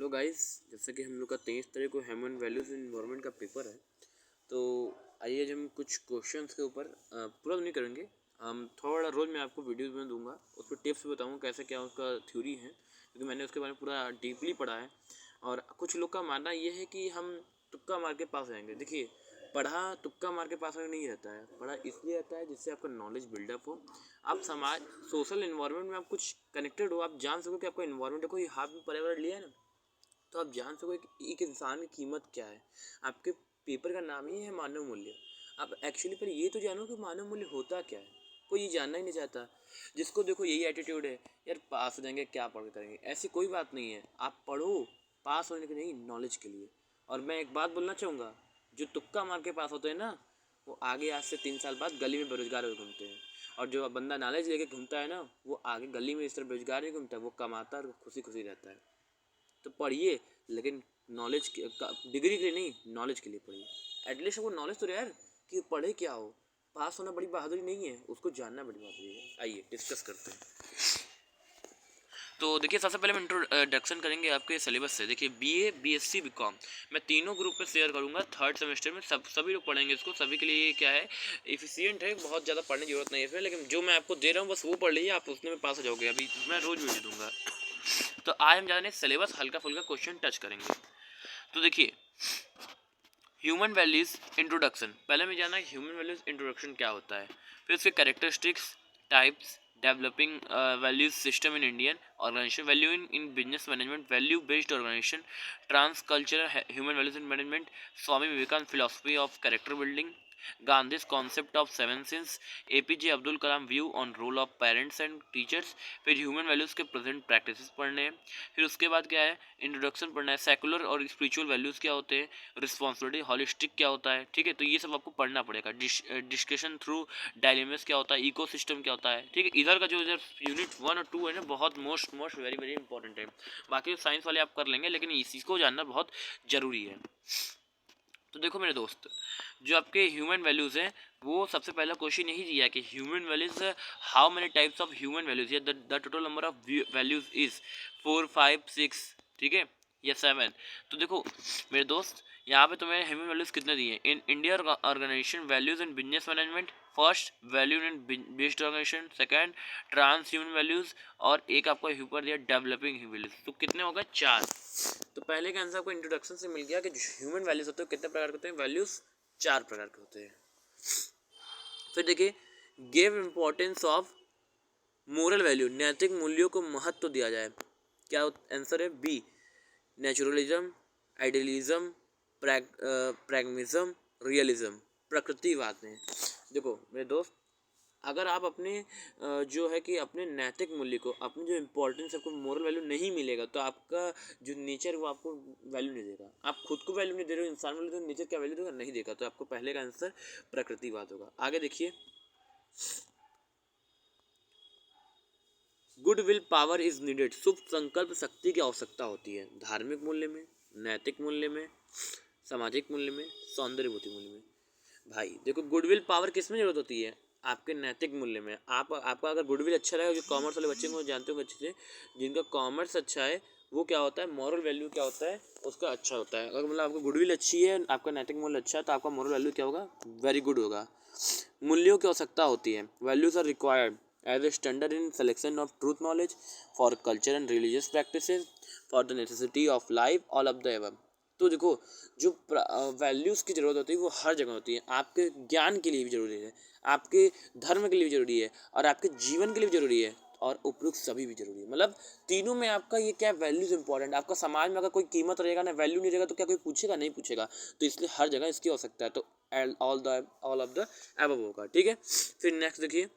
Hello guys, जैसे कि हम लोग का 23 तारीख को ह्यूमन वैल्यूज़ इन इन्वायरमेंट का पेपर है। तो आइए आज हम कुछ क्वेश्चंस के ऊपर पूरा तो नहीं करेंगे। हम थोड़ा रोज़ मैं आपको वीडियोस में दूंगा, उस पर टिप्स भी बताऊंगा कैसे क्या उसका थ्योरी है, क्योंकि मैंने उसके बारे में पूरा डीपली पढ़ा है। और कुछ लोग का मानना ये है कि हम तुक्का मार के पास आएंगे। देखिए, पढ़ा तुक्का मार के पास नहीं रहता है, पढ़ा इसलिए रहता है जिससे आपका नॉलेज बिल्डअप हो, आप समाज सोशल इन्वायरमेंट में आप कुछ कनेक्टेड हो, आप जान सको कि आपका इन्वायरमेंट कोई हाथ में पर्यावरण लिया है ना, तो आप जान सको एक इंसान की कीमत क्या है। आपके पेपर का नाम ही है मानव मूल्य। आप एक्चुअली पर ये तो जानो कि मानव मूल्य होता क्या है। कोई ये जानना ही नहीं चाहता। जिसको देखो यही एटीट्यूड है, यार पास हो जाएंगे क्या पढ़ के करेंगे। ऐसी कोई बात नहीं है, आप पढ़ो पास होने के नहीं, नॉलेज के लिए। और मैं एक बात बोलना चाहूँगा, जो तुक्का मार के पास होते हैं ना, वो आगे आज से 3 साल बाद गली में बेरोजगार हो घूमते हैं। और जो बंदा नॉलेज लेके घूमता है ना, वो आगे गली में इस तरह बेरोजगार नहीं घूमता, वो कमाता और खुशी खुशी रहता है। तो पढ़िए, लेकिन नॉलेज डिग्री के लिए नहीं, नॉलेज के लिए पढ़िए। एटलीस्ट वो नॉलेज तो रहे यार, कि पढ़े क्या हो। पास होना बड़ी बहादुरी नहीं है, उसको जानना बड़ी बहादुरी है। आइए डिस्कस करते हैं। तो देखिए, सबसे पहले हम इंट्रोडक्शन करेंगे आपके सिलेबस से। देखिए, बीए, बीएससी, बीकॉम, मैं तीनों ग्रुप पे शेयर करूंगा। थर्ड सेमेस्टर में सभी लोग पढ़ेंगे इसको। सभी के लिए क्या है, एफिशिएंट है, बहुत ज़्यादा पढ़ने की जरूरत नहीं है इसमें। लेकिन जो मैं आपको दे रहा हूँ बस वो पढ़ लीजिए, आप उसमें पास हो जाओगे। अभी मैं रोज वीडियो दूंगा। तो आज हम ज़्यादा नहीं, सिलेबस हल्का फुल्का क्वेश्चन टच करेंगे। तो देखिए, ह्यूमन वैल्यूज इंट्रोडक्शन, पहले में जाना ह्यूमन वैल्यूज इंट्रोडक्शन क्या होता है, फिर उसके characteristics, types, developing values system in Indian organisation, value in business management, value based organisation, transcultural human values in management, Swami Vivekananda philosophy of character building, Gandhi's concept of seven sins, APJ Abdul Kalam view on role of parents and teachers. फिर human values के present practices पढ़ने हैं। फिर उसके बाद क्या है, introduction पढ़ना है, सेकुलर और स्पिरिचुअल वैल्यूज़ क्या होते हैं, रिस्पॉन्सिबिलिटी, हॉलिस्टिक क्या होता है, ठीक है। तो ये सब आपको पढ़ना पड़ेगा। डिस्कशन थ्रू डायलेमस क्या होता है, इकोसिस्टम क्या होता है, ठीक है। इधर का जो इधर यूनिट 1 और 2 है ना, बहुत मोस्ट वेरी वेरी इंपॉर्टेंट है। बाकी साइंस वाले आप कर लेंगे, लेकिन इसी को जानना बहुत ज़रूरी है। तो देखो मेरे दोस्त, जो आपके ह्यूमन वैल्यूज़ हैं, वो सबसे पहला क्वेश्चन यही दिया है कि human values, how many types of human values, या the total number of values is 4, 5, 6, ठीक है, या 7। तो देखो मेरे दोस्त, यहाँ पे तुम्हें ह्यूमन वैल्यूज़ कितने दिए हैं। In India organisation, values in business management, first value in based organisation, second trans human values, और एक आपको ऊपर दिया डेवलपिंग ह्यूमन वैल्यूज़। तो कितने हो गए, 4। तो पहले का आंसर आपको इंट्रोडक्शन से मिल गया कि ह्यूमन वैल्यूज होते हैं कितने प्रकार के होते हैं, वैल्यूज 4 प्रकार के होते हैं। फिर देखिए, give importance of moral value, नैतिक मूल्यों को महत्व दिया जाए। क्या आंसर है, बी, नेचुरलिज्म, आइडियलिज्म, प्रैग्मिज्म, रियलिज्म, प्रकृतिवाद में। देखो मेरे दोस्त, अगर आप अपने जो है कि अपने नैतिक मूल्य को, अपनी जो इम्पोर्टेंस, आपको मोरल वैल्यू नहीं मिलेगा, तो आपका जो नेचर वो आपको वैल्यू नहीं देगा। आप खुद को वैल्यू नहीं दे रहे हो, इंसान वैल्यू, तो नेचर क्या वैल्यू देगा, नहीं देगा। तो आपको पहले का आंसर प्रकृतिवाद होगा। आगे देखिए, good will power is needed, शुभ संकल्प शक्ति की आवश्यकता होती है। धार्मिक मूल्य में, नैतिक मूल्य में, सामाजिक मूल्य में, सौंदर्य मूल्य में। भाई देखो, गुडविल पावर किस में जरूरत होती है, आपके नैतिक मूल्य में। आपका अगर गुडविल अच्छा रहेगा, जो कॉमर्स वाले बच्चे को जानते हो अच्छे से, जिनका कॉमर्स अच्छा है, वो क्या होता है, मॉरल वैल्यू क्या होता है उसका अच्छा होता है। अगर मतलब आपको गुडविल अच्छी है, आपका नैतिक मूल्य अच्छा है, तो आपका मॉरल वैल्यू क्या होगा, वेरी गुड होगा। मूल्यों की आवश्यकता होती है, values are required as a standard in selection of truth knowledge, for culture and religious practices, for the necessity of life, all of the above. तो देखो, जो वैल्यूज़ की ज़रूरत होती है वो हर जगह होती है। आपके ज्ञान के लिए भी ज़रूरी है, आपके धर्म के लिए भी ज़रूरी है, और आपके जीवन के लिए भी ज़रूरी है, और उपयुक्त सभी भी जरूरी है। मतलब तीनों में आपका ये क्या, वैल्यूज इंपॉर्टेंट। आपका समाज में अगर कोई कीमत रहेगा ना, वैल्यू नहीं रहेगा, तो क्या कोई पूछेगा, नहीं पूछेगा। तो इसलिए हर जगह इसकी हो सकता है। तो ऑल ऑफ द एबव होगा, ठीक है। फिर नेक्स्ट देखिए,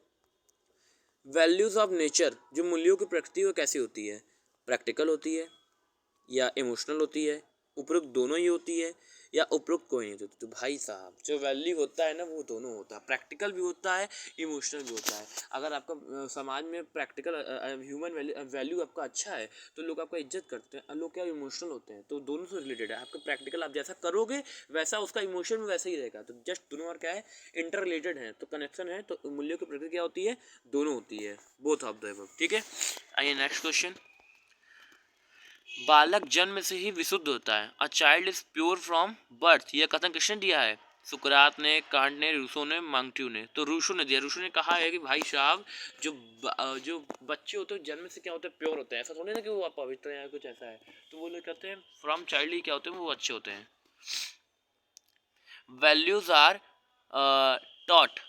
वैल्यूज ऑफ नेचर, जो मूल्यों की प्रकृति वो कैसी होती है, प्रैक्टिकल होती है या इमोशनल होती है, उपरोक्त दोनों ही होती है, या उपरोक्त कोई नहीं होती। तो भाई साहब, जो वैल्यू होता है ना, वो दोनों होता है, प्रैक्टिकल भी होता है, इमोशनल भी होता है। अगर आपका समाज में प्रैक्टिकल ह्यूमन वैल्यू आपका अच्छा है, तो लोग आपका इज्जत करते हैं। लोग क्या, इमोशनल होते हैं, तो दोनों से रिलेटेड है। आपका प्रैक्टिकल आप जैसा करोगे, वैसा उसका इमोशन में वैसा ही रहेगा। तो जस्ट दोनों और क्या है, इंटर रिलेटेड है, तो कनेक्शन है। तो मूल्यों की प्रकृति क्या होती है, दोनों होती है, बोथ ऑफ द अबव, ठीक है। आइए नेक्स्ट क्वेश्चन, बालक जन्म से ही विशुद्ध होता है। A child is pure from birth, यह कथन किसने दिया है? सुकरात ने, कांट ने, रूसो ने, मांगट्यू ने। तो रूसो ने दिया। रूसो ने कहा है कि भाई साहब जो बच्चे होते हैं जन्म से क्या होते हैं, प्योर होते हैं। ऐसा थोड़ी ना कि वो पवित्र है या कुछ ऐसा है। तो वो लोग कहते हैं फ्रॉम चाइल्ड ही क्या होते हैं, वो अच्छे होते हैं। वैल्यूज आर टॉट,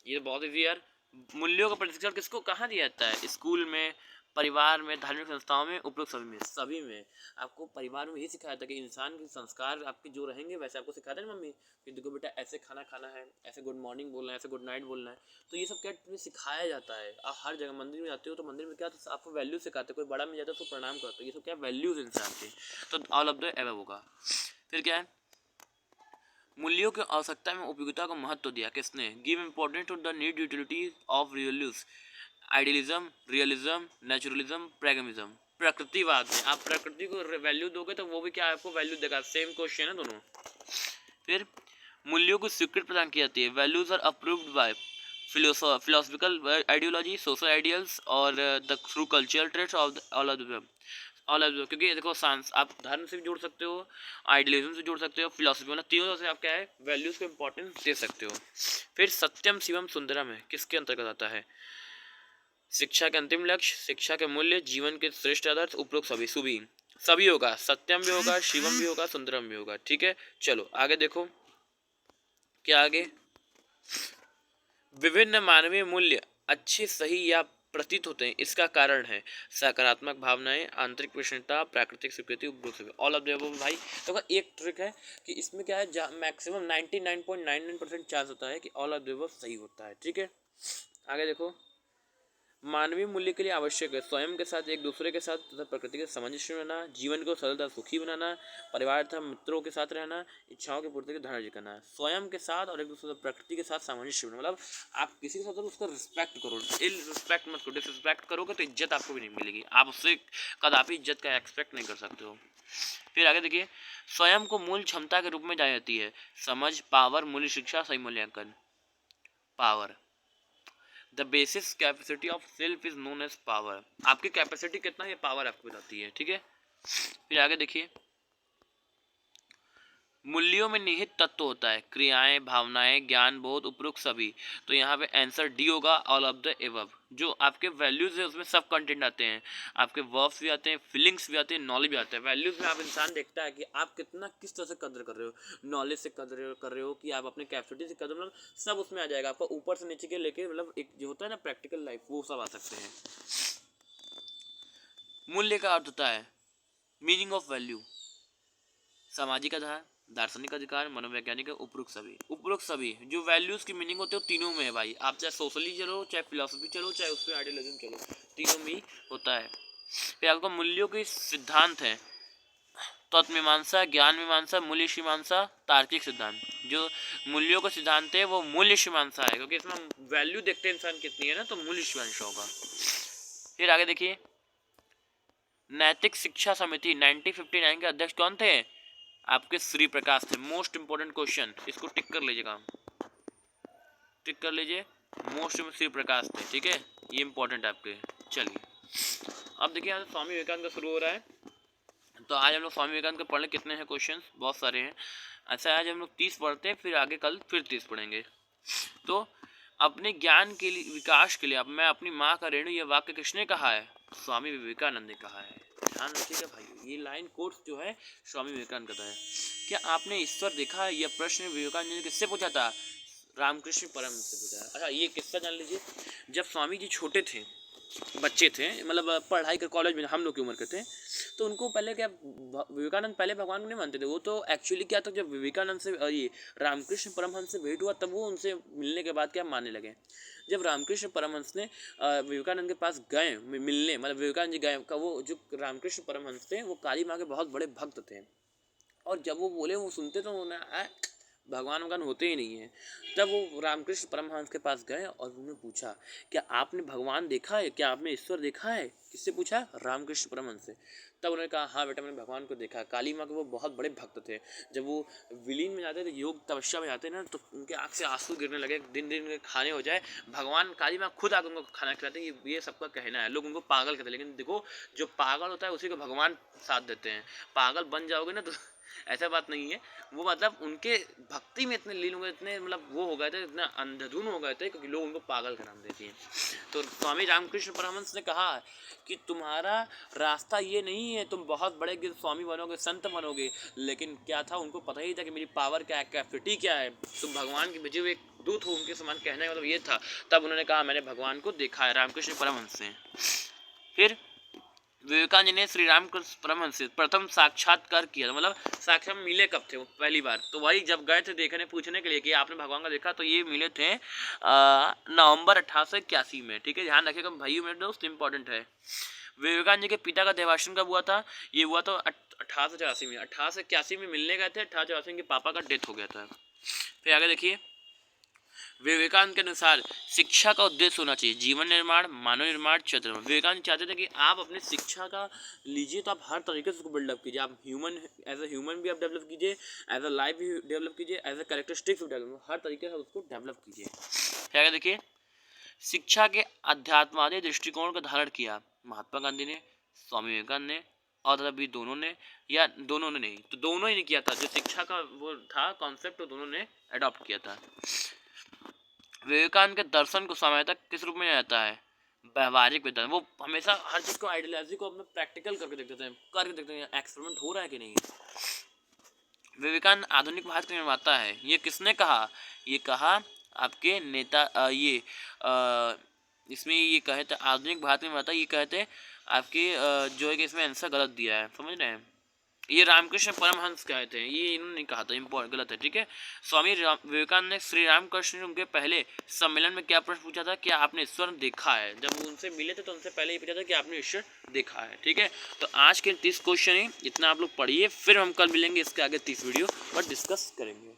ये बहुत इजी यार। मूल्यों का प्रशिक्षण किसको कहाँ दिया जाता है? स्कूल में, परिवार में, धार्मिक संस्थाओं में, उपरोक्त सभी में। आपको परिवार में ही सिखाया था कि इंसान के संस्कार आपके जो रहेंगे वैसे आपको सिखाते हैं मम्मी कि देखो बेटा ऐसे खाना खाना है, ऐसे गुड मॉर्निंग बोलना है, ऐसे गुड नाइट बोलना है। तो ये सब क्या तुम्हें सिखाया जाता है। आप हर जगह मंदिर में जाते हो तो मंदिर में क्या तो आपको वैल्यू सिखाते हैं। कोई बड़ा मिल जाता है तो प्रणाम करते हो। ये सब क्या वैल्यूज इंसान के। तो ऑल ऑफ द एबव होगा। फिर क्या है? मूल्यों की आवश्यकता में उपयोगिता का महत्व दिया किसने? Give importance to the need utility of रियल्यूज, आइडियलिज्म, रियलिज्म, नेचुरलिज्म, प्रैग्मेटिज्म। प्रकृतिवाद में आप प्रकृति को वैल्यू दोगे तो वो भी क्या आपको वैल्यू देगा। सेम क्वेश्चन है दोनों। फिर मूल्यों को स्वीकृति प्रदान की जाती है। Values are approved by philosophical ideology, social ideals और the through cultural trades of all of them. All of though, क्योंकि देखो साइंस आप धर्म से भी जोड़ सकते हो, आइडियलिज्म से जोड़ सकते हो, फिलोसफी, मतलब तीनों से आप क्या है वैल्यूज को इंपॉर्टेंस दे सकते हो। फिर सत्यम शिवम सुंदरम है किसके अंतर्गत आता है? शिक्षा के अंतिम लक्ष्य, शिक्षा के मूल्य, जीवन के श्रेष्ठ आदर्श, उपरोक्त सभी। सुभी सभी होगा, सत्यम भी होगा, शिवम भी होगा, सुंदरम भी होगा। ठीक है, चलो आगे देखो क्या आगे। विभिन्न मानवीय मूल्य अच्छे, सही या प्रतीत होते हैं, इसका कारण है सकारात्मक भावनाएं, आंतरिक प्रसन्नता, प्राकृतिक स्वीकृति, उपरोक्त सभी। ऑल ऑफ द अबव भाई। तो एक ट्रिक है कि इसमें क्या है मैक्सिमम 99.99% चांस होता है कि ऑल ऑफ द अबव सही होता है। ठीक है, आगे देखो। मानवीय मूल्य के लिए आवश्यक है स्वयं के साथ, एक दूसरे के साथ तथा प्रकृति के सामंजस्य रहना, जीवन को सरलता सुखी बनाना, परिवार तथा मित्रों के साथ रहना, इच्छाओं की पूर्ति के धैर्य करना। स्वयं के साथ और एक दूसरे प्रकृति के साथ सामंजस्य बनाना, मतलब आप किसी के साथ उसका रिस्पेक्ट करो। इल रिस्पेक्ट मत करो। डिसरिस्पेक्ट करोगे तो इज्जत आपको भी नहीं मिलेगी। आप उससे कदापि इज्जत का एक्सपेक्ट नहीं कर सकते हो। फिर आगे देखिए, स्वयं को मूल क्षमता के रूप में जानी जाती है। समझ, पावर, मूल्य, शिक्षा, सही मूल्यांकन। Power, the basis capacity of self is known as power. आपकी कैपेसिटी कितना है पावर आपको बताती है। ठीक है, फिर आगे देखिए। मूल्यों में निहित तत्व होता है क्रियाएं, भावनाएं, ज्ञान, बोध, उपरोक्त सभी। तो यहाँ पे आंसर डी होगा, ऑल ऑफ द एबव। जो आपके वैल्यूज है उसमें सब कंटेंट आते हैं। आपके वर्ब्स भी आते हैं, फीलिंग्स भी आते हैं, नॉलेज भी आता है। वैल्यूज में आप इंसान देखता है कि आप कितना किस तरह से कदर कर रहे हो, नॉलेज से कदर कर रहे हो कि आप अपने कैपेसिटी से कदर, मतलब सब उसमें आ जाएगा आपका ऊपर से नीचे के लेके, मतलब एक जो होता है ना प्रैक्टिकल लाइफ, वो सब आ सकते हैं। मूल्य का अर्थ होता है मीनिंग ऑफ वैल्यू, सामाजिक आधार, दार्शनिक अधिकार, मनोवैज्ञानिक, उपरोक्त सभी। उपरोक्त सभी जो वैल्यूज की मीनिंग होते हैं तीनों में है भाई। आप चाहे सोशली चलो, चाहे फिलोसफी चलो, चाहे उसमें आइडियलिज्म चलो, तीनों में ही होता है। फिर आपको मूल्यों के सिद्धांत हैं तत्वमीमांसा, ज्ञान मीमांसा, मूल्य मीमांसा, तार्किक सिद्धांत। जो मूल्यों का सिद्धांत है वो मूल्य मीमांसा है, क्योंकि इसमें वैल्यू देखते हैं इंसान कितनी है ना, तो मूल्य मीमांसा होगा। फिर आगे देखिए, नैतिक शिक्षा समिति 1959 के अध्यक्ष कौन थे? आपके श्री प्रकाश थे। मोस्ट इंपोर्टेंट क्वेश्चन, इसको टिक कर लीजिएगा, टिक कर लीजिए। मोस्ट श्री प्रकाश थे। ठीक है, ये इंपॉर्टेंट है आपके। चलिए अब देखिए, यहाँ स्वामी विवेकानंद का शुरू हो रहा है। तो आज हम लोग स्वामी विवेकानंद के पढ़ने कितने हैं क्वेश्चन? बहुत सारे हैं। अच्छा, आज हम लोग 30 पढ़ते हैं, फिर आगे कल फिर 30 पढ़ेंगे। तो अपने ज्ञान के लिए, विकास के लिए अब मैं अपनी माँ का ऋणी, ये वाक्य किसने कहा है? स्वामी विवेकानंद ने कहा है। ध्यान रखिएगा भाई, ये लाइन कोट्स जो है स्वामी विवेकानंद का है। क्या आपने ईश्वर देखा है? यह प्रश्न विवेकानंद ने किससे पूछा था? रामकृष्ण परमहंस से पूछा। अच्छा, ये किस्सा जान लीजिए। जब स्वामी जी छोटे थे, बच्चे थे, मतलब पढ़ाई कर कॉलेज में हम लोग की उम्र के थे, तो उनको पहले क्या, विवेकानंद पहले भगवान को नहीं मानते थे। वो तो एक्चुअली क्या था, जब विवेकानंद से ये रामकृष्ण परमहंस से भेंट हुआ तब वो उनसे मिलने के बाद क्या मानने लगे। जब रामकृष्ण परमहंस ने विवेकानंद के पास गए मिलने, मतलब विवेकानंद जी गए का, वो जो रामकृष्ण परमहंस थे वो काली माँ के बहुत बड़े भक्त थे। और जब वो बोले वो सुनते तो उन्हें भगवान होते ही नहीं हैं। तब वो रामकृष्ण परमहंस के पास गए और उन्होंने पूछा, क्या आपने भगवान देखा है, क्या आपने ईश्वर देखा है? किससे पूछा? रामकृष्ण परमहंस से। तब उन्होंने कहा, हाँ बेटा मैंने भगवान को देखा। काली माँ के वो बहुत बड़े भक्त थे। जब वो विलीन में जाते थे, योग तपस्या में जाते ना, तो उनके आँख से आंसू गिरने लगे। दिन दिन के खाने हो जाए, भगवान काली माँ खुद आकर उनको खाना खिलाते हैं। ये सबका कहना है। लोग उनको पागल कहते हैं, लेकिन देखो जो पागल होता है उसी को भगवान साथ देते हैं। पागल बन जाओगे ना तो ऐसा बात नहीं है। वो मतलब उनके भक्ति में इतने लीन हो गए, इतने मतलब वो हो गए थे, इतना अंधाधुन हो गए थे, क्योंकि लोग उनको पागल का नाम देते हैं। तो स्वामी रामकृष्ण परमहंस ने कहा कि तुम्हारा रास्ता ये नहीं है, तुम बहुत बड़े स्वामी बनोगे, संत बनोगे। लेकिन क्या था, उनको पता ही था कि मेरी पावर क्या है, कैपेसिटी क्या है। तुम भगवान के भेजे हुए एक दूत हो, उनके समान कहने का मतलब ये था। तब उन्होंने कहा मैंने भगवान को देखा है, रामकृष्ण परमहंस से। फिर विवेकानंद ने श्री रामकृष्ण परमहंस से प्रथम साक्षात्कार किया, मतलब साक्षात मिले कब थे वो पहली बार? तो वही जब गए थे देखने पूछने के लिए कि आपने भगवान का देखा, तो ये मिले थे नवंबर 1881 में। ठीक है, ध्यान रखिएगा भाइयों मेरे दोस्त, इंपॉर्टेंट है। विवेकानंद जी के पिता का देवासन कब हुआ था? ये हुआ तो 1884 में। 1881 में मिलने गए थे, 1884 में पापा का डेथ हो गया था। फिर आगे देखिए, विवेकानंद के अनुसार शिक्षा का उद्देश्य होना चाहिए जीवन निर्माण, मानव निर्माण, क्षेत्र में। विवेकानंद चाहते थे कि आप अपने शिक्षा का लीजिए तो आप हर तरीके से उसको बिल्डअप कीजिए। आप ह्यूमन एज ए ह्यूमन भी आप डेवलप कीजिए, एज अ लाइफ भी डेवलप कीजिए, एज ए कैरेक्टरिस्टिक्स भी डेवलप, हर तरीके से उसको डेवलप कीजिए। क्या देखिए, शिक्षा के अध्यात्मवादी दृष्टिकोण का धारण किया महात्मा गांधी ने, स्वामी विवेकानंद ने, और तभी दोनों ने, या दोनों ने नहीं तो दोनों ही ने किया था। जो शिक्षा का वो था कॉन्सेप्ट, वो दोनों ने अडॉप्ट किया था। विवेकानंद के दर्शन को सामान्यतः किस रूप में जाता है? व्यवहारिक विधान। वो हमेशा हर चीज को आइडियोलॉजी को अपने प्रैक्टिकल करके देखते थे, एक्सपेरिमेंट हो रहा है कि नहीं। विवेकानंद आधुनिक भारत का निर्माता है, ये किसने कहा? ये कहा आपके नेता इसमें ये कहे थे आधुनिक भारत में निर्माता, ये कहते आपके जो है कि इसमें आंसर गलत दिया है, समझ रहे हैं? ये रामकृष्ण परमहंस कहते हैं, ये इन्होंने नहीं कहा था, इम्पोर्टेंट गलत है। ठीक है, स्वामी विवेकानंद ने श्री रामकृष्ण उनके पहले सम्मेलन में क्या प्रश्न पूछा था? क्या आपने ईश्वर देखा है? जब वो उनसे मिले थे तो उनसे पहले ही पूछा था कि आपने ईश्वर देखा है। ठीक है, तो आज के 30 क्वेश्चन ही इतना आप लोग पढ़िए, फिर हम कल मिलेंगे इसके आगे 30 वीडियो और डिस्कस करेंगे।